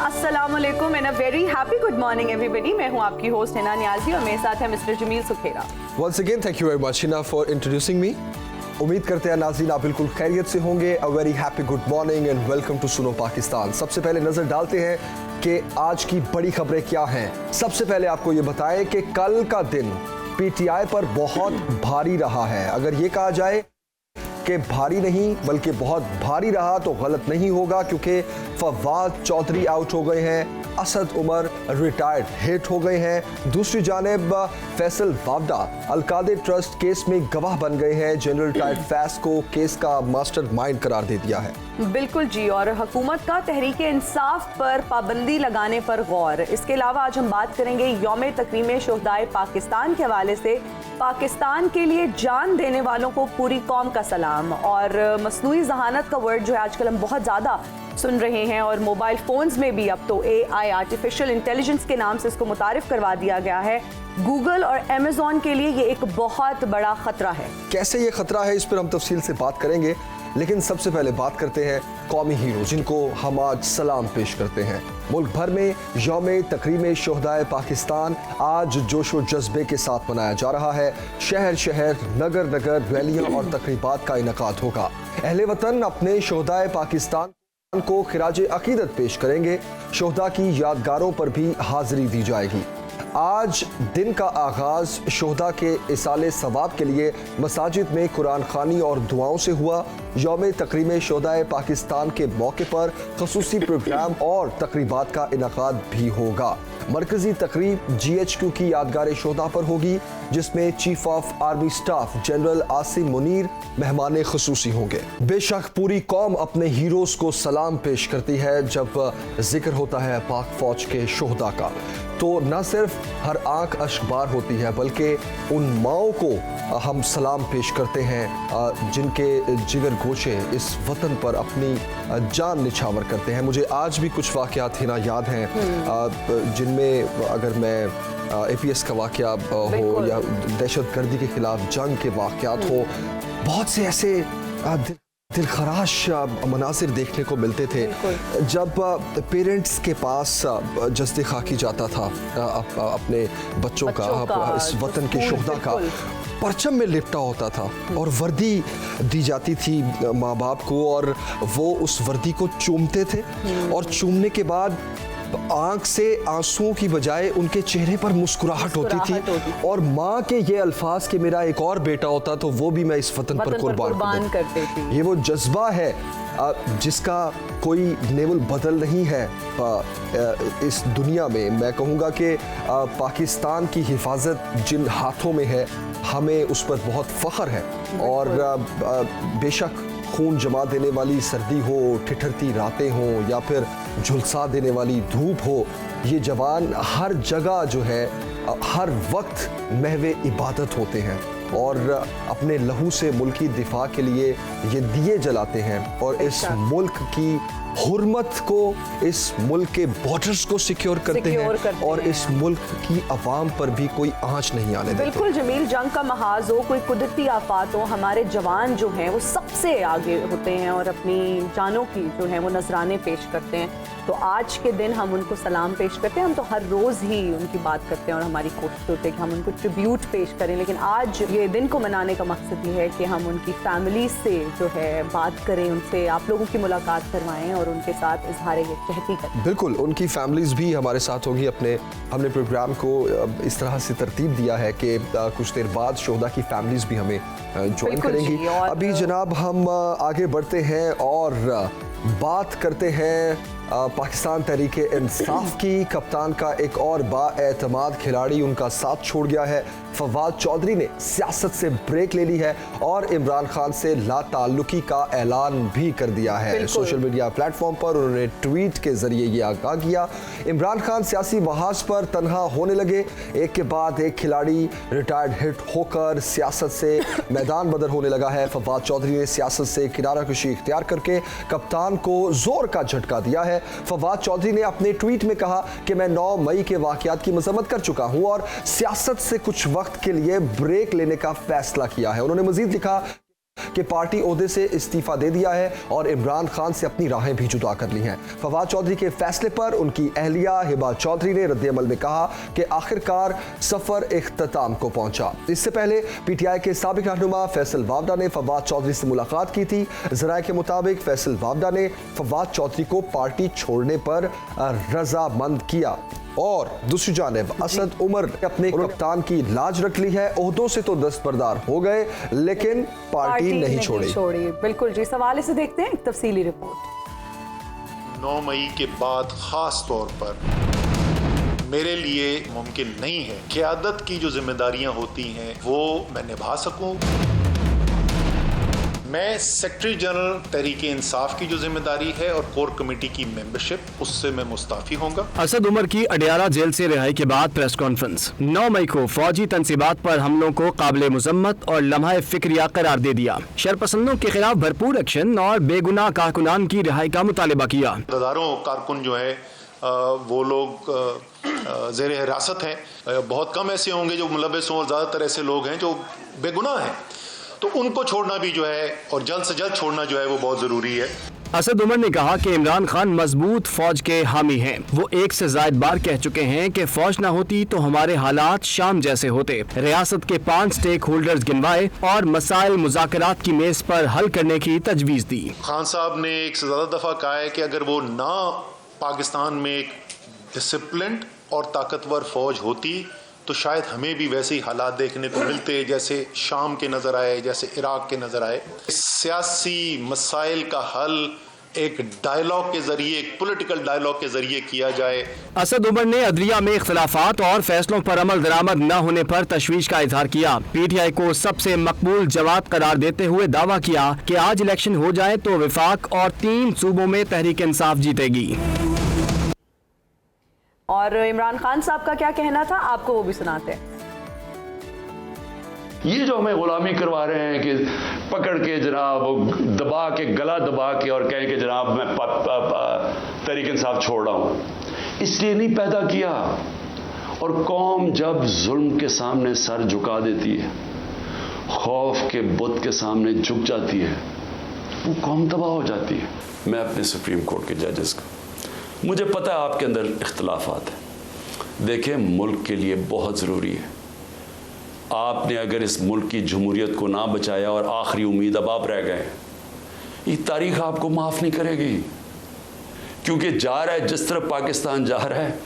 अस्सलामुअलैकुम and a very happy good morning everybody. मैं हूं आपकी होस्ट हिना नियाजी और मेरे साथ है Mister Jameel Sukhera. Once again, thank you very much Hina for introducing me. उम्मीद करते हैं नाज़रीन आप बिल्कुल खैरियत से होंगे। A very happy good morning and welcome to Suno Pakistan. सबसे पहले नजर डालते हैं कि आज की बड़ी खबरें क्या हैं। सबसे पहले आपको ये बताएं कि कल का दिन पीटीआई पर बहुत भारी रहा है। अगर ये कहा जाए कि भारी नहीं बल्कि बहुत भारी रहा तो गलत नहीं होगा, क्योंकि फवाद चौधरी आउट हो गए हैं, असद उमर रिटायर्ड हिट हो गए हैं। दूसरी जानिब फैसल वावडा अलकादे ट्रस्ट केस में गवाह बन गए हैं। जनरल टाइड फैस को केस का मास्टरमाइंड करार दे दिया है। बिल्कुल जी, और हुकूमत का तहरीक इंसाफ पर पाबंदी लगाने पर गौर। इसके अलावा आज हम बात करेंगे यौम तकरीम शोहदाए पाकिस्तान के हवाले से। पाकिस्तान के लिए जान देने वालों को पूरी कौम का सलाम। और मसनूई जहानत का वर्ड जो है आजकल हम बहुत ज़्यादा सुन रहे हैं, और मोबाइल फ़ोन्स में भी अब तो AI आर्टिफिशियल इंटेलिजेंस के नाम से इसको मुतारिफ करवा दिया गया है। गूगल और अमेज़ॉन के लिए ये एक बहुत बड़ा ख़तरा है। कैसे ये ख़तरा है इस पर हम तफसील से बात करेंगे, लेकिन सबसे पहले बात करते हैं कौमी हीरो जिनको हम आज सलाम पेश करते हैं। मुल्क भर में यौम तकरीम शोहदाए पाकिस्तान आज जोशो जज्बे के साथ मनाया जा रहा है। शहर शहर नगर नगर रैलियां और तकरीबात का इनेकाद होगा। अहले वतन अपने शोहदाए पाकिस्तान को खिराज अकीदत पेश करेंगे। शोहदा की यादगारों पर भी हाजिरी दी जाएगी। आज दिन का आगाज शोहदा के इसाले सवाब के लिए मसाजिद में कुरान खानी और दुआओं से हुआ। यौम तकरीम शोहदाए पाकिस्तान के मौके पर खसूसी प्रोग्राम और तकरीबात का इनेकाद भी होगा। मरकजी तकरीब GHQ की यादगार शोहदा पर होगी, जिसमें chief of army staff general Asim Munir मेहमान खसूसी होंगे। बेशक पूरी कौम अपने हीरोज को सलाम पेश करती है जब जिक्र होता है पाक फौज के शोहदा का, तो न सिर्फ हर आंख अश्कबार होती है बल्कि उन माओं को हम सलाम पेश करते हैं जिनके जिगर गोशे इस वतन पर अपनी जान निछावर करते हैं। मुझे आज भी कुछ वाक़यात हिना याद हैं जिनमें अगर मैं APS का वाक़या हो या दहशतगर्दी के खिलाफ जंग के वाक़यात हो, बहुत से ऐसे दिलखराश मनासिर देखने को मिलते थे जब पेरेंट्स के पास जस्ते खाकी जाता था अपने बच्चों का, इस वतन के शोहदा का परचम में लिपटा होता था और वर्दी दी जाती थी माँ बाप को, और वो उस वर्दी को चूमते थे और चूमने के बाद आंख से आंसुओं की बजाय उनके चेहरे पर मुस्कुराहट होती थी और माँ के ये अल्फाज कि मेरा एक और बेटा होता तो वो भी मैं इस वतन पर कुर्बान करती थी। ये वो जज्बा है जिसका कोई नेवल बदल नहीं है इस दुनिया में। मैं कहूँगा कि पाकिस्तान की हिफाजत जिन हाथों में है हमें उस पर बहुत फ़ख्र है। और बेशक खून जमा देने वाली सर्दी हो, ठिठुरती रातें हों या फिर झुलसा देने वाली धूप हो, ये जवान हर जगह जो है हर वक्त महवे इबादत होते हैं और अपने लहू से मुल्क की दिफा के लिए ये दिए जलाते हैं और इस मुल्क की हुर्मत को, इस मुल्क के बॉर्डर्स को सिक्योर करते हैं और इस मुल्क की आवाम पर भी कोई आंच नहीं आने देते। बिल्कुल जमील, जंग का महाज हो, कोई कुदरती आफात हो, हमारे जवान जो हैं वो सबसे आगे होते हैं और अपनी जानों की जो है वो नजराने पेश करते हैं। तो आज के दिन हम उनको सलाम पेश करते हैं। हम तो हर रोज़ ही उनकी बात करते हैं और हमारी कोशिश होती है कि हम उनको ट्रिब्यूट पेश करें, लेकिन आज ये दिन को मनाने का मकसद ये है कि हम उनकी फैमिली से जो है बात करें, उनसे आप लोगों की मुलाकात करवाएं और उनके साथ इजहार यकजहती करें। बिल्कुल, उनकी फैमिलीज भी हमारे साथ होगी। हमने प्रोग्राम को इस तरह से तरतीब दिया है कि कुछ देर बाद शोहदा की फैमिलीज भी हमें ज्वाइन करेंगी। अभी जनाब हम आगे बढ़ते हैं और बात करते हैं पाकिस्तान तहरीक इंसाफ की। कप्तान का एक और बाएतमाद खिलाड़ी उनका साथ छोड़ गया है। फवाद चौधरी ने सियासत से ब्रेक ले ली है और इमरान खान से लाताल्लुकी का ऐलान भी कर दिया है। सोशल मीडिया प्लेटफॉर्म पर उन्होंने ट्वीट के जरिए ये आगाह किया। इमरान खान सियासी महाज पर तनहा होने लगे। एक के बाद एक खिलाड़ी रिटायर्ड हिट होकर सियासत से मैदान बदर होने लगा है। फवाद चौधरी ने सियासत से किनारा कशी इख्तियार करके कप्तान को जोर का झटका दिया है। फवाद चौधरी ने अपने ट्वीट में कहा कि मैं 9 मई के वाकयात की मजम्मत कर चुका हूं और सियासत से कुछ वक्त के लिए ब्रेक लेने का फैसला किया है। उन्होंने मजीद लिखा कि पार्टी ओहदे से इस्तीफा दे दिया है और इमरान खान से अपनी राहें भी जुदा कर ली हैं। फवाद चौधरी के फैसले पर उनकी अहलिया हिबा चौधरी ने रद्द-ए-अमल में कहा कि आखिरकार सफर इख्तिताम को पहुंचा। इससे पहले पीटीआई के साबिक रहनुमा फैसल वावडा ने फवाद चौधरी से मुलाकात की थी। जराये के मुताबिक फैसल वावडा ने फवाद चौधरी को पार्टी छोड़ने पर रजामंद किया और दूसरी जानिब असद उमर ने अपने कप्तान की लाज रख ली है। ओहदों से तो दस्तबरदार हो गए लेकिन पार्टी नहीं छोड़ी। बिल्कुल जी, सवाल से देखते हैं एक तफसीली रिपोर्ट। 9 मई के बाद खास तौर पर मेरे लिए मुमकिन नहीं है क़यादत की जो जिम्मेदारियां होती हैं वो मैं निभा सकूं। मैं सेक्रेटरी जनरल तहरीके इंसाफ की जो जिम्मेदारी है और कोर कमेटी की मेंबरशिप, उससे मैं मुस्ताफी होऊंगा। असद उमर की अडियाला जेल से रिहाई के बाद प्रेस कॉन्फ्रेंस। 9 मई को फौजी तंसीबात पर हमलों को काबिल मुजम्मत और लम्हा फिक्रिया करार दे दिया। शरपसंदों के खिलाफ भरपूर एक्शन और बेगुनाह कारकुनान की रिहाई का मुतालिबा किया। हजारों कारकुन जो है वो लोग ज़ेर हिरासत हैं। बहुत कम ऐसे होंगे जो मुलव्वस हों और ज़्यादातर ऐसे लोग हैं जो बेगुनाह हैं, तो उनको छोड़ना भी जो है और जल्द से जल्द छोड़ना जो है वो बहुत ज़रूरी है। असद उमर ने कहा कि इमरान खान मजबूत फौज के हामी हैं। वो एक से ज्यादा बार कह चुके हैं कि फौज न होती तो हमारे हालात शाम जैसे होते। रियासत के 5 स्टेक होल्डर्स गिनवाए और मसाइल मुज़ाकरात की मेज पर हल करने की तजवीज़ दी। खान साहब ने एक से ज़्यादा दफ़ा कहा है कि अगर वो ना पाकिस्तान में एक डिसिप्लिन्ड और ताकतवर फौज होती तो शायद हमें भी वैसे ही हालात देखने को मिलते जैसे शाम के नज़र आए, जैसे इराक के नज़र आए। सियासी मसाइल का हल एक डायलॉग के जरिए, एक पॉलिटिकल डायलॉग के जरिए किया जाए। असद उमर ने अदलिया में इख्तिलाफात और फैसलों पर अमल दरामद न होने पर तशवीश का इजहार किया। पीटीआई को सबसे मकबूल जवाब करार देते हुए दावा किया कि आज इलेक्शन हो जाए तो विफाक और 3 सूबों में तहरीक इंसाफ जीतेगी। और इमरान खान साहब का क्या कहना था, आपको वो भी सुनाते हैं। ये जो हमें गुलामी करवा रहे हैं कि पकड़ के जनाब दबा के, गला दबा के और कहें कि जनाब मैं तहरीक इंसाफ छोड़ रहा हूं, इसलिए नहीं पैदा किया। और कौम जब जुल्म के सामने सर झुका देती है, खौफ के बुत के सामने झुक जाती है, वो कौम तबाह हो जाती है। मैं अपने सुप्रीम कोर्ट के जजेस का, मुझे पता है आपके अंदर इख्तिलाफात है। देखें, मुल्क के लिए बहुत ज़रूरी है। आपने अगर इस मुल्क की जमहूरियत को ना बचाया और आखिरी उम्मीद अब आप रह गए, ये तारीख आपको माफ़ नहीं करेगी। क्योंकि जा रहा है जिस तरफ पाकिस्तान जा रहा है,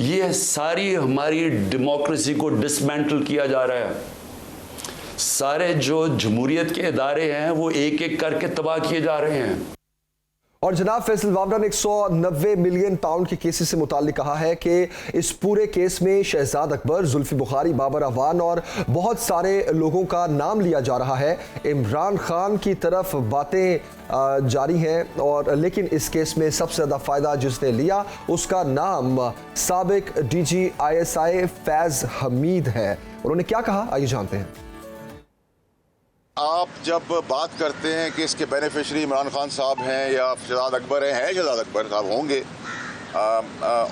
ये सारी हमारी डेमोक्रेसी को डिसमेंटल किया जा रहा है। सारे जो जमहूरियत के इदारे हैं वो एक एक करके तबाह किए जा रहे हैं। और जनाब फैसल वावडा ने 190 मिलियन पाउंड के केस से मुताल्लिक कहा है कि इस पूरे केस में शहजाद अकबर, जुल्फी बुखारी, बाबर अवान और बहुत सारे लोगों का नाम लिया जा रहा है। इमरान खान की तरफ बातें जारी हैं और लेकिन इस केस में सबसे ज़्यादा फ़ायदा जिसने लिया उसका नाम साबिक DG ISI फैज़ हमीद है। उन्होंने क्या कहा, आइए जानते हैं। आप जब बात करते हैं कि इसके बेनिफिशरी इमरान खान साहब हैं या शहजाद अकबर हैं शहजाद अकबर साहब होंगे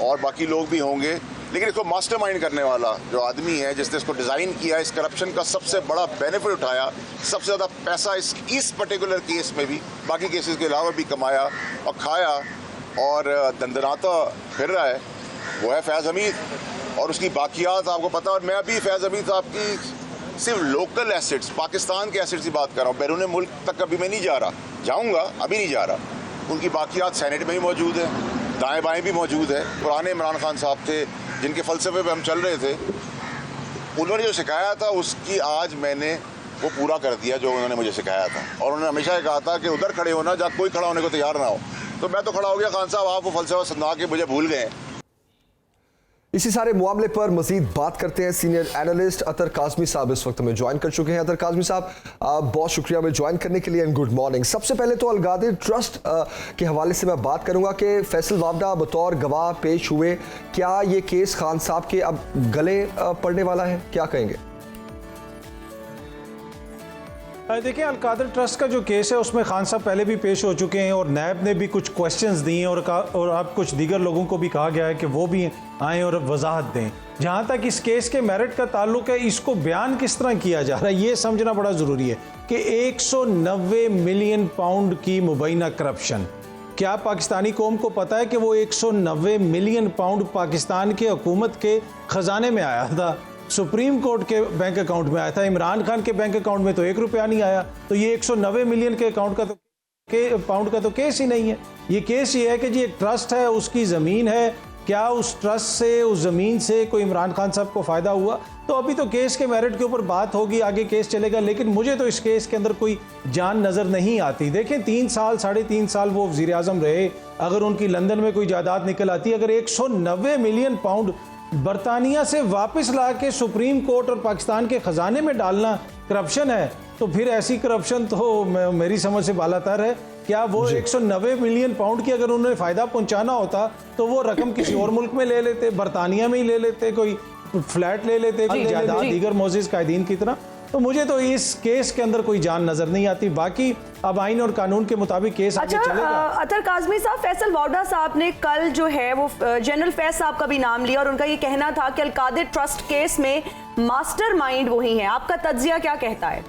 और बाकी लोग भी होंगे, लेकिन इसको मास्टरमाइंड करने वाला जो आदमी है जिसने इसको डिज़ाइन किया, इस करप्शन का सबसे बड़ा बेनिफिट उठाया, सबसे ज़्यादा पैसा इस पर्टिकुलर केस में भी, बाकी केसेस के अलावा भी कमाया और खाया और दंदनाता फिर रहा है, वो है फैज़ हमीद। और उसकी बाकियात आपको पता। और मैं अभी फैज़ हमीद साहब की सिर्फ लोकल एसेट्स, पाकिस्तान के एसेट्स की बात कर रहा हूँ, बैरून मुल्क तक अभी मैं नहीं जा रहा, जाऊँगा, अभी नहीं जा रहा। उनकी बाकियात सेनेट में भी मौजूद है, दाएँ बाएँ भी मौजूद है। पुराने इमरान खान साहब थे जिनके फ़लसफ़े पे हम चल रहे थे, उन्होंने जो सिखाया था उसकी आज मैंने वो पूरा कर दिया जो उन्होंने मुझे सिखाया था। और उन्होंने हमेशा कहा था कि उधर खड़े होना जहाँ कोई खड़ा होने को तैयार ना हो। तो मैं तो खड़ा हो गया। खान साहब, आप वो फ़लसफ़ा सुना के मुझे भूल गए। इसी सारे मामले पर मजीद बात करते हैं। सीनियर एनालिस्ट अतर काज़मी साहब इस वक्त में ज्वाइन कर चुके हैं। अतर काज़मी साहब, बहुत शुक्रिया में ज्वाइन करने के लिए एंड गुड मॉर्निंग। सबसे पहले तो अलगादिर ट्रस्ट के हवाले से मैं बात करूंगा कि फैसल वावडा बतौर गवाह पेश हुए, क्या ये केस खान साहब के अब गले पड़ने वाला है, क्या कहेंगे? देखिए, अलकादर ट्रस्ट का जो केस है उसमें खान साहब पहले भी पेश हो चुके हैं और नैब ने भी कुछ क्वेश्चंस दिए और अब कुछ दीगर लोगों को भी कहा गया है कि वो भी आएँ और वजाहत दें। जहाँ तक इस केस के मेरिट का ताल्लुक है, इसको बयान किस तरह किया जा रहा है ये समझना बड़ा ज़रूरी है कि 190 मिलियन पाउंड की मुबैना करप्शन, क्या पाकिस्तानी कौम को पता है कि वो 190 मिलियन पाउंड पाकिस्तान के हुकूमत के ख़जाने में आया था, सुप्रीम कोर्ट के बैंक अकाउंट में आया था, इमरान खान के बैंक अकाउंट में तो 1 रुपया नहीं आया। तो ये 190 मिलियन के अकाउंट का पाउंड का तो केस ही नहीं है। ये केस ये है कि जी एक ट्रस्ट है, उसकी ज़मीन है, क्या उस ट्रस्ट से, उस ज़मीन से कोई इमरान खान साहब को फ़ायदा हुआ? तो अभी तो केस के मेरिट के ऊपर बात होगी, आगे केस चलेगा, लेकिन मुझे तो इस केस के अंदर कोई जान नज़र नहीं आती। देखें, 3 साल 3.5 साल वो वज़ीर आज़म रहे, अगर उनकी लंदन में कोई जायदाद निकल आती, अगर 190 मिलियन पाउंड बरतानिया से वापस ला के सुप्रीम कोर्ट और पाकिस्तान के ख़जाने में डालना करप्शन है, तो फिर ऐसी करप्शन तो मेरी समझ से बालातर है। क्या वो 190 मिलियन पाउंड की अगर उन्हें फ़ायदा पहुंचाना होता तो वो रकम किसी और मुल्क में ले लेते, बरतानिया में ही ले लेते, कोई फ्लैट ले लेते, कोई जायदाद दीगर मोअज़्ज़िज़ कायदीन की तरह। तो मुझे तो इस केस के अंदर कोई जान नजर नहीं आती। बाकी अब आइन और कानून के मुताबिक केस आगे चलेगा। अतर काज़मी साहब, फैसल वाडा साहब ने कल जो है वो जनरल फैज साहब का भी नाम लिया और उनका ये कहना था कि अलकादिर ट्रस्ट केस में मास्टरमाइंड वही है। आपका तज्जिया क्या कहता है?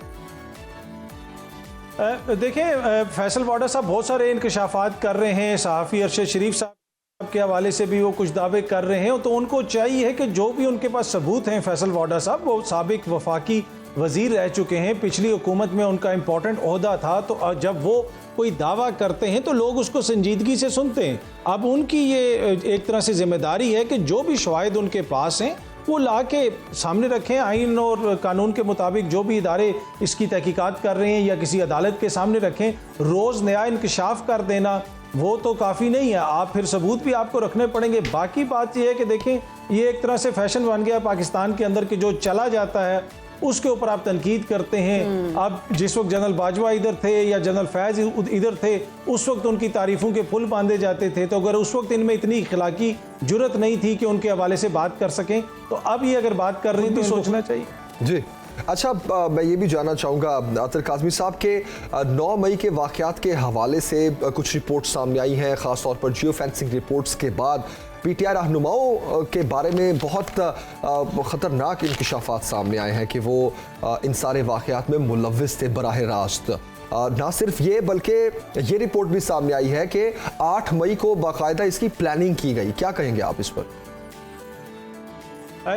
देखें, फैसल वाडा साहब बहुत सारे इंकशाफात कर रहे हैं, सहाफ़ी अरशद शरीफ साहब के हवाले से भी वो कुछ दावे कर रहे हैं, तो उनको चाहिए है कि जो भी उनके पास सबूत हैं, फैसल वाडा साहब वो साबिक वफाकी वज़ीर रह चुके हैं, पिछली हुकूमत में उनका इंपॉर्टेंट ओहदा था, तो जब वो कोई दावा करते हैं तो लोग उसको संजीदगी से सुनते हैं। अब उनकी ये एक तरह से जिम्मेदारी है कि जो भी शवाहिद उनके पास हैं वो ला के सामने रखें, आइन और कानून के मुताबिक जो भी इदारे इसकी तहकीकात कर रहे हैं या किसी अदालत के सामने रखें। रोज़ नया इंकशाफ कर देना वो तो काफ़ी नहीं है, आप फिर सबूत भी आपको रखने पड़ेंगे। बाकी बात यह है कि देखें, ये एक तरह से फैशन बन गया पाकिस्तान के अंदर कि जो चला जाता है उसके ऊपर आप तनकीद करते हैं। अब जिस वक्त जनरल बाजवा इधर थे या जनरल फैज इधर थे, उस वक्त उनकी तारीफों के पुल बांधे जाते थे, तो अगर उस वक्त इनमें इतनी इखलाकी जुर्रत नहीं थी कि उनके हवाले से बात कर सकें, तो अब ये अगर बात कर रही तो सोचना चाहिए। जी अच्छा, मैं ये भी जानना चाहूँगा अतर काज़मी साहब के 9 मई के वाक़यात के हवाले से कुछ रिपोर्ट सामने आई हैं, ख़ास तौर पर जियो फेंसिंग रिपोर्ट्स के बाद पीटीआई रहनुमाओं के बारे में बहुत ख़तरनाक इंकशाफात सामने आए हैं कि वो इन सारे वाक़यात में मुलव्विस थे बराह रास्त। ना सिर्फ ये बल्कि ये रिपोर्ट भी सामने आई है कि 8 मई को बाकायदा इसकी प्लानिंग की गई। क्या कहेंगे आप इस पर?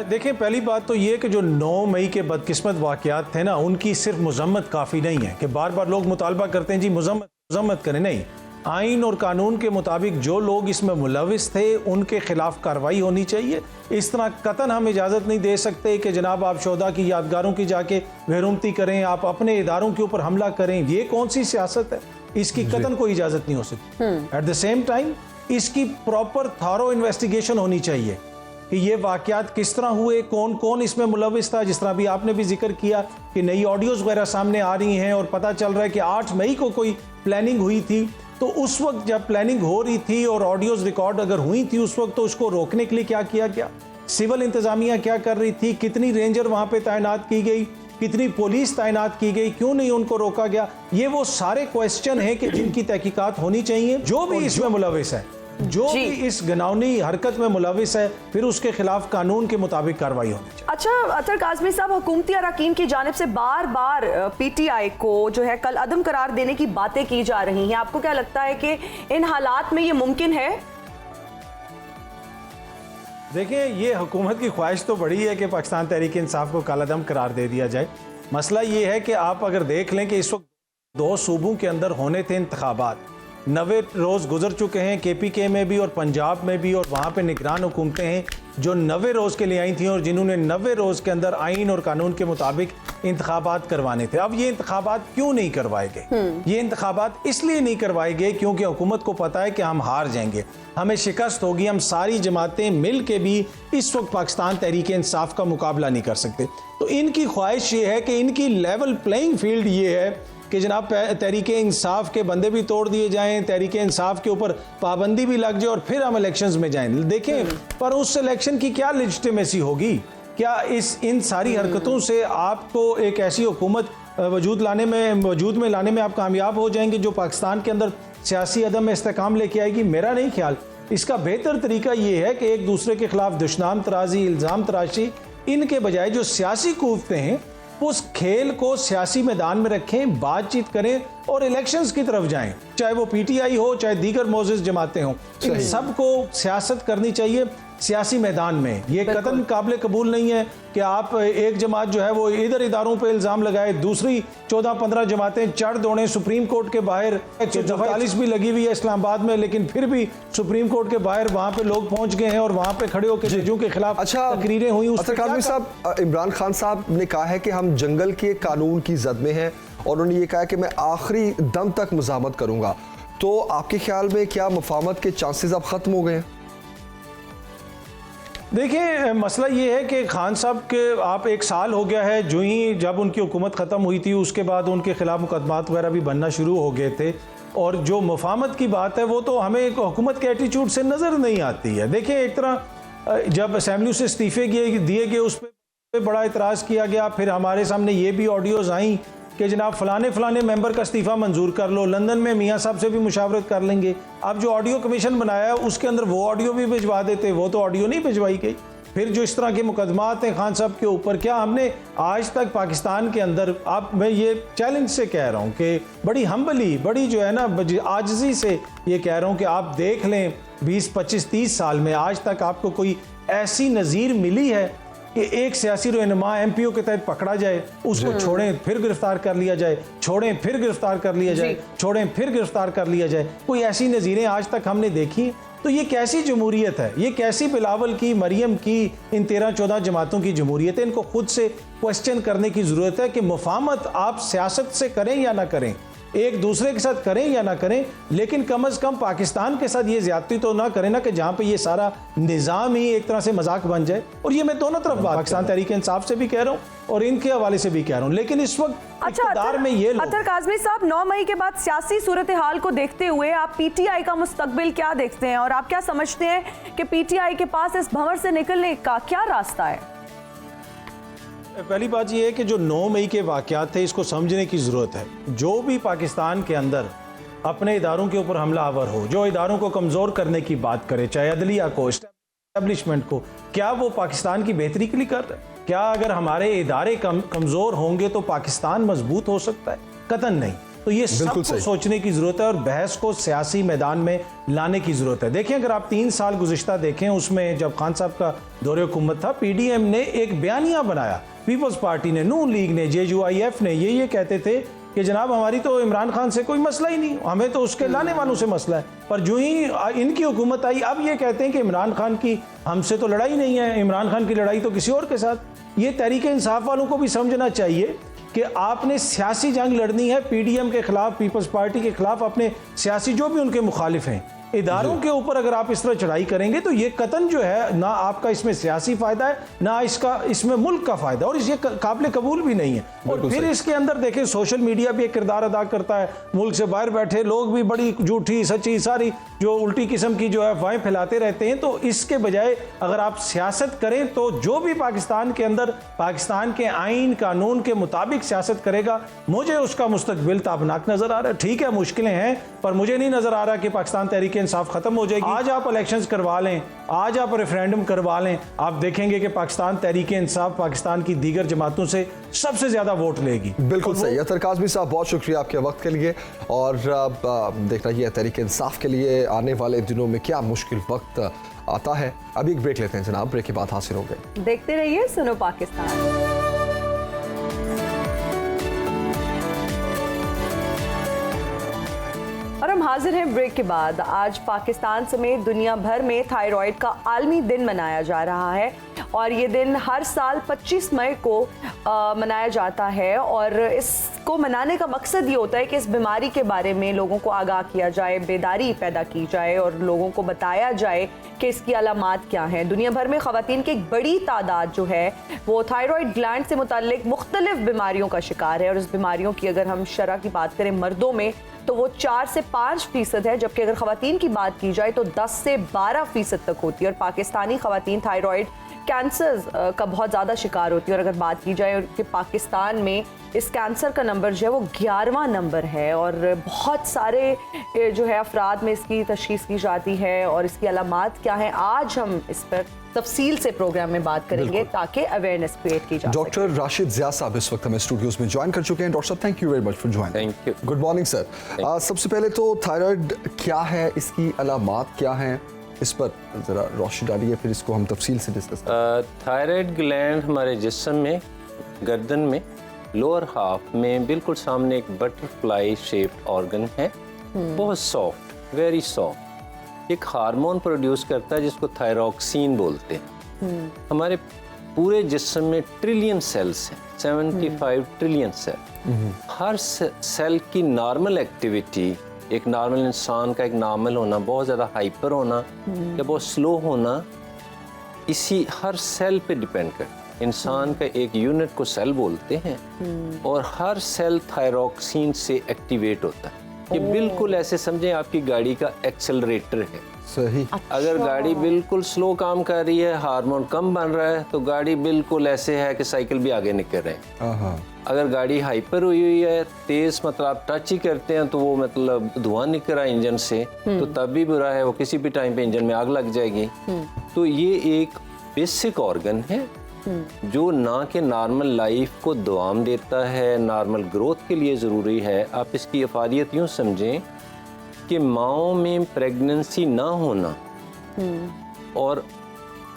देखें, पहली बात तो ये कि जो 9 मई के बदकिस्मत वाक़यात थे ना, उनकी सिर्फ मजम्मत काफ़ी नहीं है कि बार बार लोग मुतालबा करते हैं जी मजम्मत करें। नहीं, आइन और कानून के मुताबिक जो लोग इसमें मुलविस थे उनके खिलाफ कार्रवाई होनी चाहिए। इस तरह कतन हम इजाज़त नहीं दे सकते कि जनाब आप शोधा की यादगारों की जाके बेरुमती करें, आप अपने इदारों के ऊपर हमला करें। ये कौन सी सियासत है? इसकी कतन कोई इजाज़त नहीं हो सकती। एट द सेम टाइम इसकी प्रॉपर थारो इन्वेस्टिगेशन होनी चाहिए कि ये वाक़यात किस तरह हुए, कौन कौन इसमें मुलविस था। जिस तरह भी आपने भी जिक्र किया कि नई ऑडियोज़ वगैरह सामने आ रही हैं और पता चल रहा है कि 8 मई को कोई प्लानिंग हुई थी, तो उस वक्त जब प्लानिंग हो रही थी और ऑडियोज़ रिकॉर्ड अगर हुई थी उस वक्त, तो उसको रोकने के लिए क्या किया गया? सिविल इंतज़ामिया क्या कर रही थी? कितनी रेंजर वहाँ पे तैनात की गई? कितनी पुलिस तैनात की गई? क्यों नहीं उनको रोका गया? ये वो सारे क्वेश्चन हैं कि जिनकी तहकीकात होनी चाहिए। जो भी इसमें मुलविस है, जो भी इस घिनौनी हरकत में मुलविस है, फिर उसके खिलाफ कानून के मुताबिक कार्रवाई होनी चाहिए। अच्छा अतर काज़मी साहब, हुकूमती अरकान की जानिब से बार बार पीटीआई को जो है कल अदम करार देने की बातें की जा रही हैं। आपको क्या लगता है कि इन हालात में ये मुमकिन है? देखिए, ये हुकूमत की ख्वाहिश तो बड़ी है कि पाकिस्तान तहरीक इंसाफ को कल अदम करार दे दिया जाए। मसला ये है कि आप अगर देख लें कि इस वक्त 2 सूबों के अंदर होने थे इंतखाबात, 90 रोज़ गुजर चुके हैं KPK में भी और पंजाब में भी, और वहाँ पे निगरान हुकूमतें हैं जो 90 रोज़ के लिए आई थी और जिन्होंने 90 रोज़ के अंदर आइन और कानून के मुताबिक इंतखाबात करवाने थे। अब ये इंतखाबात क्यों नहीं करवाए गए? ये इंतखाबात इसलिए नहीं करवाए गए क्योंकि हुकूमत को पता है कि हम हार जाएंगे, हमें शिकस्त होगी, हम सारी जमातें मिल के भी इस वक्त पाकिस्तान तहरीक इंसाफ का मुकाबला नहीं कर सकते। तो इनकी ख्वाहिश ये है कि इनकी लेवल प्लेइंग फील्ड ये है कि जनाब तहरीक इंसाफ के बंदे भी तोड़ दिए जाएं, तहरीक इंसाफ के ऊपर पाबंदी भी लग जाए और फिर हम इलेक्शंस में जाएं। देखें, पर उस इलेक्शन की क्या लेजिटिमेसी होगी? क्या इन सारी हरकतों से आपको एक ऐसी हुकूमत वजूद में लाने में आप कामयाब हो जाएंगे, जो पाकिस्तान के अंदर सियासी अदम में इस्तेकाम लेके आएगी? मेरा नहीं ख्याल। इसका बेहतर तरीका ये है कि एक दूसरे के खिलाफ दुश्मन तराजी, इल्ज़ाम तराशी, इनके बजाय जो सियासी कुव्वतें हैं उस खेल को सियासी मैदान में रखें, बातचीत करें और इलेक्शंस की तरफ जाएं, चाहे वो पीटीआई हो चाहे दीगर मोजिज़ जमातें हों। इन सबको सियासत करनी चाहिए सियासी मैदान में। ये कतन काबिल कबूल नहीं है कि आप एक जमात जो है वो इधर इदारों पे इल्ज़ाम लगाए, दूसरी 14-15 जमातें चढ़ दौड़ें सुप्रीम कोर्ट के बाहर। 144 भी लगी हुई है इस्लामाबाद में, लेकिन फिर भी सुप्रीम कोर्ट के बाहर वहाँ पे लोग पहुँच गए हैं और वहाँ पे खड़े होकर जजों के खिलाफ तकरीरें हुई। काज़मी साहब, इमरान खान साहब ने कहा है कि हम जंगल के कानून की जद में हैं और उन्होंने ये कहा कि मैं आखिरी दम तक मुज़ाहमत करूँगा। तो आपके ख्याल में क्या मुफाहमत के चांसेस अब ख़त्म हो गए हैं? देखिए, मसला ये है कि खान साहब के आप 1 साल हो गया है, जो ही जब उनकी हुकूमत ख़त्म हुई थी उसके बाद उनके खिलाफ मुकदमात वगैरह भी बनना शुरू हो गए थे। और जो मुफाहमत की बात है वो तो हमें एक हुकूमत के एटीट्यूड से नज़र नहीं आती है। देखिए, एक तरह जब असेंबली से इस्तीफ़े दिए गए उस पर बड़ा इतराज़ किया गया, फिर हमारे सामने ये भी ऑडियोज़ आई कि जनाब फलाने मेंबर का इस्तीफ़ा मंजूर कर लो, लंदन में मियाँ साहब से भी मुशावरत कर लेंगे। अब जो ऑडियो कमीशन बनाया है उसके अंदर वो ऑडियो भी भिजवा देते, वो तो ऑडियो नहीं भिजवाई गई। फिर जो इस तरह के मुकदमात हैं खान साहब के ऊपर, क्या हमने आज तक पाकिस्तान के अंदर, अब मैं ये चैलेंज से कह रहा हूँ कि बड़ी हम्बली, बड़ी जो है ना आजिज़ी से ये कह रहा हूँ कि आप देख लें 20, 25, 30 साल में आज तक आपको कोई ऐसी नज़ीर मिली है कि एक सियासी रहनुमा एमपीओ के तहत पकड़ा जाए, उसको छोड़ें फिर गिरफ्तार कर लिया जाए, छोड़ें फिर गिरफ्तार कर लिया जाए, छोड़ें फिर गिरफ्तार कर लिया जाए? कोई ऐसी नज़ीरें आज तक हमने देखी? तो ये कैसी जमहूरियत है? ये कैसी बिलावल की, मरियम की, इन 13-14 जमातों की जमहूरियत है? इनको खुद से क्वेश्चन करने की ज़रूरत है कि मुफाहमत आप सियासत से करें या ना करें, एक दूसरे के साथ करें या ना करें, लेकिन कम अज़ कम पाकिस्तान के साथ ये ज्यादती तो ना करें ना कि जहाँ पे ये सारा निज़ाम ही एक तरह से मजाक बन जाए। और ये मैं दोनों तरफ पाकिस्तान तहरीक इंसाफ से भी कह रहा हूँ और इनके हवाले से भी कह रहा हूँ। लेकिन इस वक्त इक़्तिदार में ये लोग, अतर काज़मी साहब, 9 मई के बाद सियासी सूरत हाल को देखते हुए आप पीटीआई का मुस्तकबिल क्या देखते हैं और आप क्या समझते हैं कि पीटीआई के पास इस भंवर से निकलने का क्या रास्ता है? पहली बात यह है कि जो 9 मई के वाक़यात थे इसको समझने की ज़रूरत है। जो भी पाकिस्तान के अंदर अपने इदारों के ऊपर हमलावर हो, जो इदारों को कमज़ोर करने की बात करे, चाहे अदलिया को, एस्टेब्लिशमेंट को, क्या वो पाकिस्तान की बेहतरी के लिए कर रहे हैं? क्या अगर हमारे इदारे कमज़ोर होंगे तो पाकिस्तान मजबूत हो सकता है? कतन नहीं। तो ये सब कुछ सोचने की ज़रूरत है और बहस को सियासी मैदान में लाने की ज़रूरत है। देखिए, अगर आप 3 साल गुज़िश्ता देखें, उसमें जब खान साहब का दौरे हुकूमत था, पीडीएम ने एक बयानिया बनाया, पीपल्स पार्टी ने, नून लीग ने, जेयूआईएफ ने, ये कहते थे कि जनाब हमारी तो इमरान खान से कोई मसला ही नहीं, हमें तो उसके लाने वालों से मसला है। पर जो ही इनकी हुकूमत आई, अब ये कहते हैं कि इमरान खान की हमसे तो लड़ाई नहीं है, इमरान खान की लड़ाई तो किसी और के साथ। ये तहरीक इंसाफ वालों को भी समझना चाहिए कि आपने सियासी जंग लड़नी है पीडीएम के खिलाफ, पीपल्स पार्टी के खिलाफ, अपने सियासी जो भी उनके मुखालिफ हैं, इदारों के ऊपर अगर आप इस तरह चढ़ाई करेंगे तो ये कतन जो है ना आपका इसमें सियासी फायदा है ना इसमें मुल्क का फायदा, और ये काबिल कबूल भी नहीं है। और फिर इसके अंदर देखें, सोशल मीडिया भी एक किरदार अदा करता है। मुल्क से बाहर बैठे लोग भी बड़ी झूठी सच्ची सारी जो उल्टी किस्म की जो है अफवाहें फैलाते रहते हैं। तो इसके बजाय अगर आप सियासत करें तो जो भी पाकिस्तान के अंदर पाकिस्तान के आइन कानून के मुताबिक सियासत करेगा, मुझे उसका मुस्तकबिल ताबनाक नजर आ रहा है। ठीक है, मुश्किलें हैं, पर मुझे नहीं नजर आ रहा कि पाकिस्तान तहरीक इंसाफ खत्म हो जाएगी। आज आप इलेक्शंस करवा लें, आज आप रेफरेंडम करवा लें, आप देखेंगे कि पाकिस्तान तहरीक इंसाफ पाकिस्तान की दीगर जमातों से सबसे ज्यादा वोट लेगी। बिल्कुल सही। अतर काज़मी साहब, बहुत शुक्रिया आपके वक्त के लिए। और देखना ये तहरीक इंसाफ के लिए आने वाले दिनों में क्या मुश्किल वक्त आता है। अभी एक ब्रेक लेते हैं जनाब, ब्रेक के बाद हासिल होंगे। देखते रहिए सुनो पाकिस्तान। और हम हाजिर हैं ब्रेक के बाद। आज पाकिस्तान समेत दुनिया भर में थायराइड का आलमी दिन मनाया जा रहा है और ये दिन हर साल 25 मई को मनाया जाता है। और इसको मनाने का मकसद ये होता है कि इस बीमारी के बारे में लोगों को आगाह किया जाए, बेदारी पैदा की जाए और लोगों को बताया जाए कि इसकी अलामात क्या हैं। दुनिया भर में ख़वातीन की एक बड़ी तादाद जो है वो थायराइड ग्लैंड से मुताल्लिक मुख्तलिफ बीमारियों का शिकार है। और इस बीमारियों की अगर हम शरह की बात करें मर्दों में तो वो 4 से 5% है, जबकि अगर ख़वातीन की बात की जाए तो 10 से 12% तक होती है। और पाकिस्तानी ख़वातीन थायराइड कैंसर का बहुत ज़्यादा शिकार होती है, और अगर बात की जाए कि पाकिस्तान में इस कैंसर का नंबर जो है वो 11वां नंबर है, और बहुत सारे जो है अफराद में इसकी तशखीस की जाती है और इसकी अलामात क्या है, आज हम इस पर तफसील से प्रोग्राम में बात करेंगे ताकि अवेयरनेस क्रिएट की जा सके। डॉक्टर राशिद ज़िया साहब इस वक्त हमें स्टूडियोज में ज्वाइन कर चुके हैं। डॉक्टर साहब, thank you very much for join. Thank you. Good morning sir. सबसे पहले तो थायराइड क्या है, इसकी अलामात क्या हैं, इस पर ज़रा रोशनी डालिए, फिर इसको हम तफसील से डिस्कस करें। थायराइड ग्लैंड हमारे जिस्म में, गर्दन में, लोअर हाफ में बिल्कुल सामने एक बटरफ्लाई शेप्ड ऑर्गन है, बहुत सॉफ्ट, वेरी सॉफ्ट। एक हार्मोन प्रोड्यूस करता है जिसको थायरॉक्सिन बोलते हैं। हमारे पूरे जिस्म में ट्रिलियन सेल्स हैं, 75 ट्रिलियन सेल। हर सेल की नॉर्मल एक्टिविटी, एक नॉर्मल इंसान का एक नॉर्मल होना, बहुत ज़्यादा हाइपर होना या बहुत स्लो होना, इसी हर सेल पे डिपेंड करता है। इंसान का एक यूनिट को सेल बोलते हैं, और हर सेल थायरॉक्सिन से एक्टिवेट होता है। ये बिल्कुल ऐसे समझें आपकी गाड़ी का एक्सेलरेटर है। सही। अगर गाड़ी बिल्कुल स्लो काम कर रही है, हार्मोन कम बन रहा है, तो गाड़ी बिल्कुल ऐसे है कि साइकिल भी आगे निकल रहे हैं। अगर गाड़ी हाइपर हुई है, तेज मतलब आप टच ही करते हैं तो वो मतलब धुआं निकल रहा है इंजन से, तो तब भी बुरा है, वो किसी भी टाइम पे इंजन में आग लग जाएगी। तो ये एक बेसिक ऑर्गन है जो ना कि नॉर्मल लाइफ को दुआम देता है, नॉर्मल ग्रोथ के लिए ज़रूरी है। आप इसकी अफादियत यूँ समझें कि माओं में प्रेगनेंसी ना होना और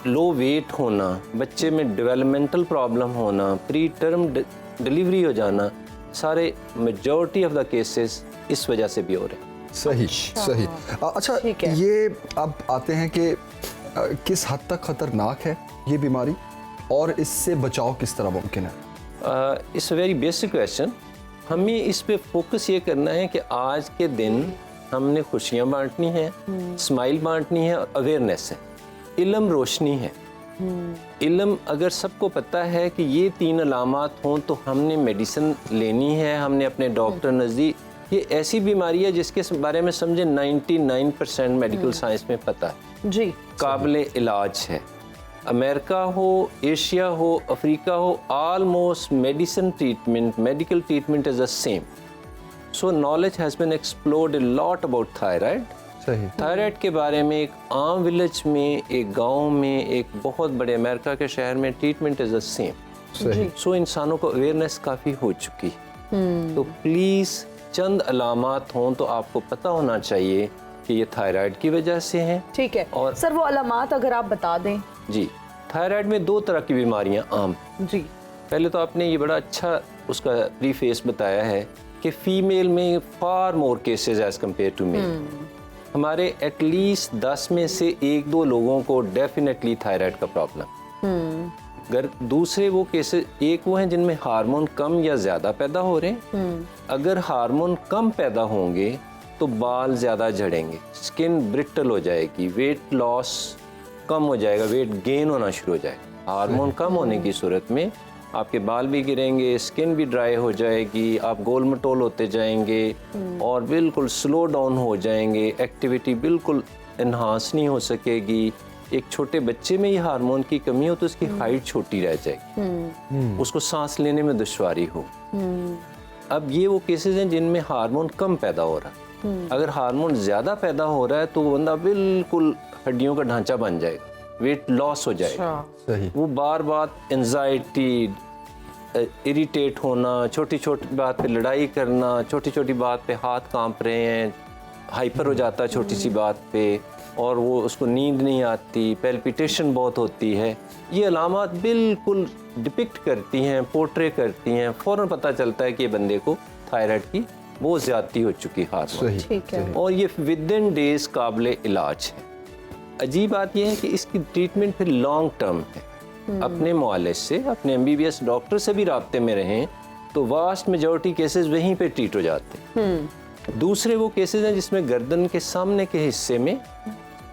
लो वेट होना, बच्चे में डेवलपमेंटल प्रॉब्लम होना, प्री टर्म डिलीवरी हो जाना, सारे मेजॉरिटी ऑफ द केसेस इस वजह से भी हो रहे हैं। सही सही। अच्छा, ये अब आते हैं कि किस हद तक खतरनाक है ये बीमारी और इससे बचाव किस तरह मुमकिन है? It's very basic question. हमें इस पे फोकस ये करना है कि आज के दिन हमने खुशियाँ बांटनी है, स्माइल बांटनी है और अवेयरनेस है। इल्म रोशनी है। इल्म अगर सबको पता है कि ये 3 अलामात हों तो हमने मेडिसिन लेनी है, हमने अपने डॉक्टर नज़दीक। ये ऐसी बीमारी है जिसके बारे में समझे 99% मेडिकल साइंस में पता है जी, काबिल इलाज है। अमेरिका हो, एशिया हो, अफ्रीका हो, almost medicine treatment, medical treatment is the same. So knowledge has been explored a lot about thyroid. सही। थायराइड के बारे में एक आम विलेज में, एक गांव में, एक बहुत बड़े अमेरिका के शहर में ट्रीटमेंट इज द सेम। सही। सो इंसानों को अवेयरनेस काफ़ी हो चुकी। तो प्लीज़ चंद अलामात हों तो आपको पता होना चाहिए कि ये थायराइड की वजह से है। ठीक है। और सर वो अलामात अगर आप बता दें। जी, थायराइड में 2 तरह की बीमारियां आम। जी, पहले तो आपने ये बड़ा अच्छा उसका प्रीफेस बताया है कि फीमेल में far more cases as compare to male. हमारे एटलीस्ट 10 में से 1-2 लोगों को डेफिनेटली थायराइड का प्रॉब्लम। अगर दूसरे वो केसेस, एक वो हैं जिनमें हार्मोन कम या ज़्यादा पैदा हो रहे हैं। अगर हार्मोन कम पैदा होंगे तो बाल ज़्यादा झड़ेंगे, स्किन ब्रिटल हो जाएगी, वेट लॉस कम हो जाएगा, वेट गेन होना शुरू हो जाएगा। हार्मोन कम होने की सूरत में आपके बाल भी गिरेंगे, स्किन भी ड्राई हो जाएगी, आप गोल मटोल होते जाएंगे और बिल्कुल स्लो डाउन हो जाएंगे, एक्टिविटी बिल्कुल इन्हांस नहीं हो सकेगी। एक छोटे बच्चे में ये हार्मोन की कमी हो तो उसकी हाइट छोटी रह जाएगी, उसको सांस लेने में दुश्वारी हो। अब ये वो केसेस हैं जिनमें हार्मोन कम पैदा हो रहा है। अगर हार्मोन ज़्यादा पैदा हो रहा है तो वो बंदा बिल्कुल हड्डियों का ढांचा बन जाएगा, वेट लॉस हो जाएगा। सही। वो बार बार एंजाइटी, इरिटेट होना, छोटी छोटी बात पे लड़ाई करना, छोटी छोटी बात पे हाथ कांप रहे हैं, हाइपर हो जाता है छोटी सी बात पे, और वो उसको नींद नहीं आती, पैल्पिटेशन बहुत होती है। ये अलामात बिल्कुल डिपिक्ट करती हैं, पोर्ट्रे करती हैं, फ़ौरन पता चलता है कि ये बंदे को थायराइड की बहुत ज़्यादती हो चुकी हार्मोन। ठीक है। और ये विदिन डेज काबिल इलाज है। अजीब बात यह है कि इसकी ट्रीटमेंट फिर लॉन्ग टर्म है। अपने मुआलिज से, अपने MBBS डॉक्टर से भी राब्ते में रहें तो वास्ट मेजॉरिटी केसेस वहीं पे ट्रीट हो जाते हैं। दूसरे वो केसेस हैं जिसमें गर्दन के सामने के हिस्से में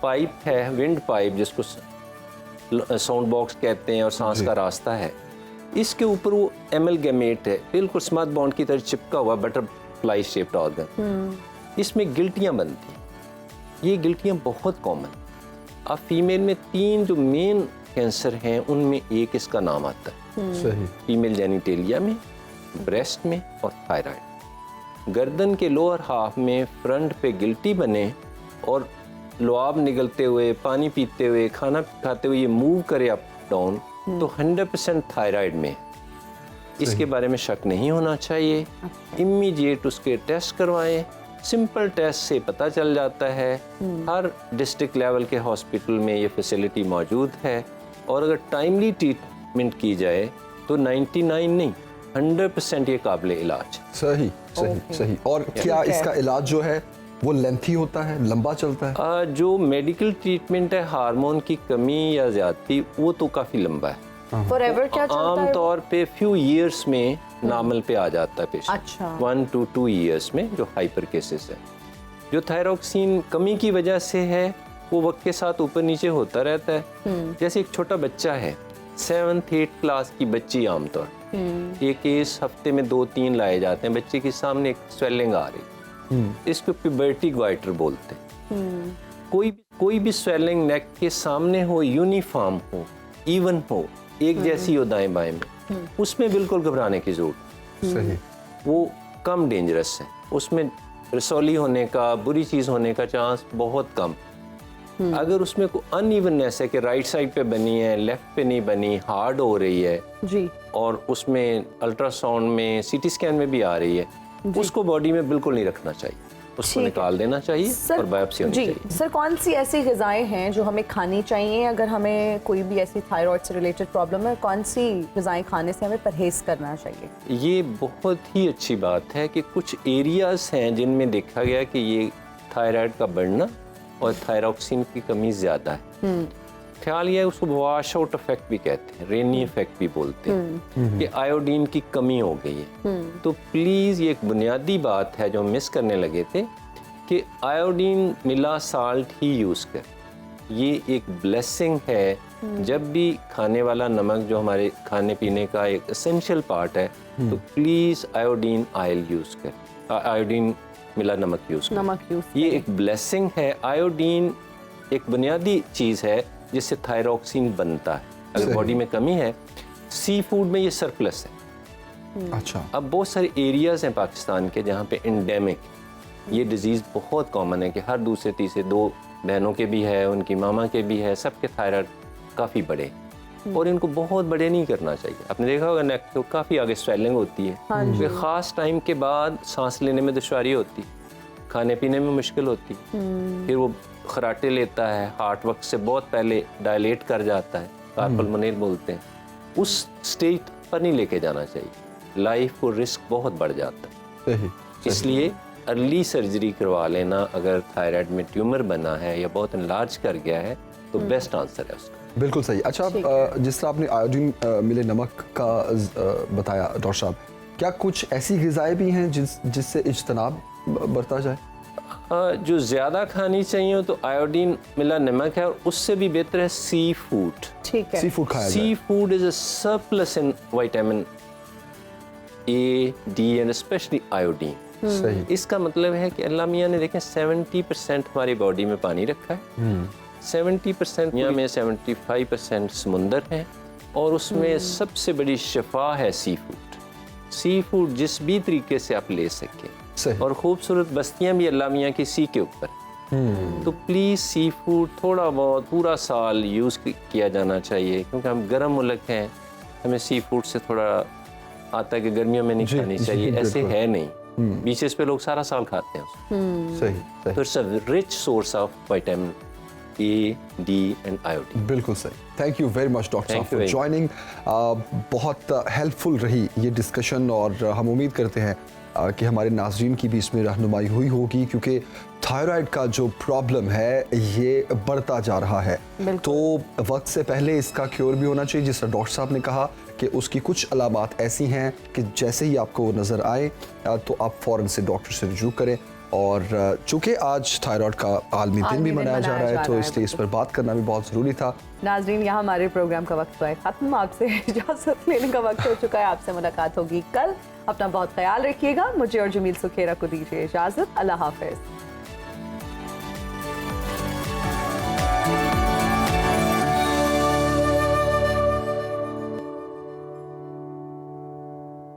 पाइप है, विंड पाइप जिसको साउंड बॉक्स कहते हैं और सांस का रास्ता है, इसके ऊपर वो एमलगेमेट है, बिल्कुल स्मथ बॉन्ड की तरह चिपका हुआ बटरफ्लाई शेप्ड ऑर्गन। इसमें गिल्टियाँ बनती हैं। ये गिल्टियाँ बहुत कॉमन। अब फीमेल में 3 जो मेन कैंसर हैं उनमें एक इसका नाम आता है। सही। फीमेल जेनिटेलिया में, ब्रेस्ट में और थायराइड। गर्दन के लोअर हाफ में फ्रंट पे गिल्टी बने और लुआब निगलते हुए, पानी पीते हुए, खाना खाते हुए ये मूव करे अप डाउन, तो 100% थायराइड में। इसके बारे में शक नहीं होना चाहिए। इमीडिएट उसके टेस्ट करवाएं। सिंपल टेस्ट से पता चल जाता है। हर डिस्ट्रिक्ट लेवल के हॉस्पिटल में ये फैसिलिटी मौजूद है और अगर टाइमली ट्रीटमेंट की जाए तो 99 नहीं 100% ये काबिल इलाज। सही सही सही। और क्या इसका इलाज जो है वो लेंथी होता है, लंबा चलता है? जो मेडिकल ट्रीटमेंट है हार्मोन की कमी या ज्यादती, वो तो काफ़ी लंबा है। फॉरएवर क्या चलता है? आम तौर पे फ्यू इयर्स में नॉर्मल पे आ जाता है पेशेंट। अच्छा। 1 to 2 इयर्स में जो हाइपर केसेस है। जो थायरॉक्सिन कमी की वजह से है वो वक्त के साथ ऊपर नीचे होता रहता है। जैसे एक छोटा बच्चा है, 7th 8th क्लास की बच्ची आमतौर, ये केस हफ्ते में 2-3 लाए जाते हैं। बच्चे के सामने एक स्वेलिंग आ रही, इसको प्यूबर्टी ग्वाइटर बोलते हैं। कोई भी स्वेलिंग नेक के सामने हो, यूनिफॉर्म हो, इवन हो, एक जैसी हो दाएं बाएं में, उसमें बिल्कुल घबराने की जरूरत। सही। वो कम डेंजरस है, उसमें रसौली होने का, बुरी चीज होने का चांस बहुत कम। अगर उसमें कोई अनइवननेस है कि राइट साइड पे बनी है, लेफ्ट पे नहीं बनी, हार्ड हो रही है जी, और उसमें अल्ट्रासाउंड में, सीटी स्कैन में भी आ रही है, उसको बॉडी में बिल्कुल नहीं रखना चाहिए, उसको निकाल देना चाहिए और बायोप्सी होनी चाहिए। सर, कौन सी ऐसी ग़िज़ाएं हैं जो हमें खानी चाहिए अगर हमें कोई भी ऐसी थायराइड से रिलेटेड प्रॉब्लम है? कौन सी ग़िज़ाएं खाने से हमें परहेज़ करना चाहिए? ये बहुत ही अच्छी बात है कि कुछ एरियाज हैं जिनमें देखा गया कि ये थायराइड का बढ़ना और थायरॉक्सिन की कमी ज़्यादा है। ख्याल ये है, उसको वॉश आउट इफेक्ट भी कहते हैं, रेनी इफेक्ट भी बोलते हैं, कि आयोडीन की कमी हो गई है। तो प्लीज़ ये एक बुनियादी बात है जो हम मिस करने लगे थे कि आयोडीन मिला साल्ट ही यूज़ कर। ये एक ब्लेसिंग है। जब भी खाने वाला नमक जो हमारे खाने पीने का एक एसेंशियल पार्ट है, तो प्लीज़ आयोडीन ऑयल यूज़ कर, आयोडीन मिला नमक यूज़ कर। ये एक ब्लेसिंग है। आयोडीन एक बुनियादी चीज़ है जिससे थायरॉक्सिन बनता है। अगर बॉडी में कमी है, सी फूड में ये सरप्लस है। अच्छा। अब बहुत सारे एरियाज हैं पाकिस्तान के जहाँ पे एंडेमिक ये डिजीज़ बहुत कॉमन है कि हर दूसरे तीसरे 2 बहनों के भी है, उनकी मामा के भी है, सबके थायराइड काफ़ी बड़े, और इनको बहुत बड़े नहीं करना चाहिए। आपने देखा होगा नेक तो काफ़ी आगे स्वेलिंग होती है। फिर ख़ास टाइम के बाद सांस लेने में दुश्वारी होती, खाने पीने में मुश्किल होती, फिर वो खराटे लेता है, हार्ट वक्त से बहुत पहले डायलेट कर जाता है, कार्पल्मोनियल बोलते हैं। उस स्टेज पर नहीं लेके जाना चाहिए, लाइफ को रिस्क बहुत बढ़ जाता है। इसलिए अर्ली सर्जरी करवा लेना अगर थायराइड में ट्यूमर बना है या बहुत इनलार्ज कर गया है तो बेस्ट आंसर है उसका। बिल्कुल सही। अच्छा, जिस तरह आपने आयोडीन मिले नमक का बताया डॉक्टर साहब, क्या कुछ ऐसी ग़िज़ाएं भी हैं जिससे इज्तनाब बरता जाए? जो ज़्यादा खानी चाहिए तो आयोडीन मिला नमक है, और उससे भी बेहतर है सी फूड। ठीक है, सी फूड खाया जाए। Sea food is a surplus in vitamin A, D and especially iodine. सही। इसका मतलब है कि अल्लाह मियाँ ने देखें 70% हमारी बॉडी में पानी रखा है, 70% मियाँ में 75% समुंदर है, और उसमें सबसे बड़ी शिफा है सी फूड। सी फूड जिस भी तरीके से आप ले सकें, और खूबसूरत बस्तियां भी अल्लाह मियाँ की सी के ऊपर। तो प्लीज़ सी फूड थोड़ा बहुत पूरा साल यूज़ किया जाना चाहिए, क्योंकि हम गर्म मुल्क हैं, हमें सी फूड से थोड़ा आता है कि गर्मियों में नहीं खानी चाहिए। ऐसे है नहीं, बीचेस पे लोग सारा साल खाते हैं। सही। तो it's a rich source of vitamin A, D and iodine. बिल्कुल सही। Thank you very much doctor साहब फॉर ज्वाइनिंग। बहुत हेल्पफुल रही ये डिस्कशन, और हम उम्मीद करते हैं कि हमारे नाज़रीन की भी इसमें रहनुमाई हुई होगी, क्योंकि थायराइड का जो प्रॉब्लम है ये बढ़ता जा रहा है। तो वक्त से पहले इसका क्योर भी होना चाहिए। जिस तरह डॉक्टर साहब ने कहा कि उसकी कुछ अलामात ऐसी हैं कि जैसे ही आपको नज़र आए तो आप फ़ौरन से डॉक्टर से रुजू करें। और चूँकि आज थायराइड का आलमी दिन भी मनाया जा रहा है, तो इसलिए इस पर बात करना भी बहुत ज़रूरी था। नाज़रीन, यहाँ हमारे प्रोग्राम का वक्त हुआ है ख़त्म। आपसे इजाज़त लेने का वक्त हो चुका है। आपसे मुलाकात होगी कल। अपना बहुत ख्याल रखिएगा। मुझे और जमील सुखेरा को दीजिए इजाज़त। अल्लाह हाफ़िज़।